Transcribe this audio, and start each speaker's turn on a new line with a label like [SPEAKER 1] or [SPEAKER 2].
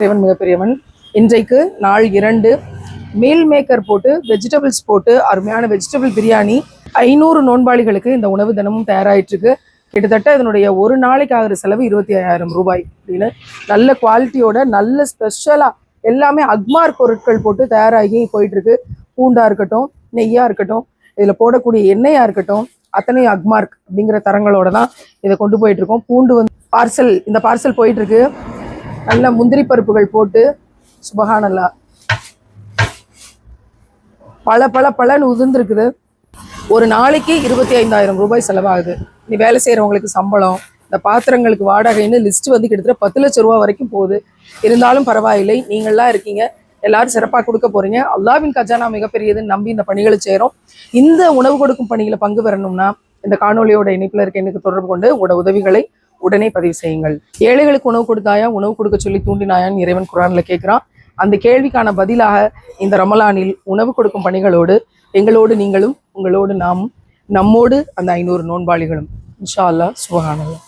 [SPEAKER 1] இறைவன் மிகப்பெரியவன். இன்றைக்கு நாள் 2 மீல் மேக்கர் போட்டு வெஜிடபிள்ஸ் போட்டு அருமையான வெஜிடபிள் பிரியாணி 500 நோன்பாளிகளுக்கு இந்த உணவு தினமும் தயாராகிட்டு இருக்கு. கிட்டத்தட்ட இதனுடைய ஒரு நாளைக்கு ஆகிற செலவு 25,000 ரூபாய் அப்படின்னு நல்ல குவாலிட்டியோட நல்ல ஸ்பெஷலாக எல்லாமே அக்மார் பொருட்கள் போட்டு தயாராகி போயிட்டு இருக்கு. பூண்டா இருக்கட்டும், நெய்யா இருக்கட்டும், இதில் போடக்கூடிய எண்ணெயா இருக்கட்டும், அத்தனையும் அக்மார்க் அப்படிங்கிற தரங்களோட தான் இதை கொண்டு போயிட்டு இருக்கோம். பூண்டு வந்து இந்த பார்சல் போயிட்டு இருக்கு. நல்ல முந்திரி பருப்புகள் போட்டு சுபஹானல்லா பல உதிர்ந்துருக்குது. ஒரு நாளைக்கு 25,000 ரூபாய் செலவாகுது. நீ வேலை செய்கிறவங்களுக்கு சம்பளம், இந்த பாத்திரங்களுக்கு வாடகைன்னு லிஸ்ட் வந்து கிட்டத்தட்ட 10 லட்சம் ரூபா வரைக்கும் போகுது. இருந்தாலும் பரவாயில்லை, நீங்கள்லாம் இருக்கீங்க, எல்லாரும் சிறப்பாக கொடுக்க போறீங்க. அல்லாஹ்வின் கஜானா மிகப்பெரியதுன்னு நம்பி இந்த பணிகளை செய்கிறோம். இந்த உணவு கொடுக்கும் பணிகளை பங்கு பெறணும்னா இந்த காணொலியோட இணைப்பில் இருக்க எனக்கு தொடர்பு கொண்டு உங்களோட உதவிகளை உடனே பதிவு செய்யுங்கள். ஏழைகளுக்கு உணவு கொடுத்தாயா, உணவு கொடுக்க சொல்லி தூண்டினாயான்னு இறைவன் குர்ஆன்ல கேட்குறான். அந்த கேள்விக்கான பதிலாக இந்த ரமலானில் உணவு கொடுக்கும் பணிகளோடு எங்களோடு நீங்களும், உங்களோடு நாமும், நம்மோடு அந்த 500 நோன்பாளிகளும் இன்ஷா அல்லாஹ் சுப்ஹானல்லாஹ்.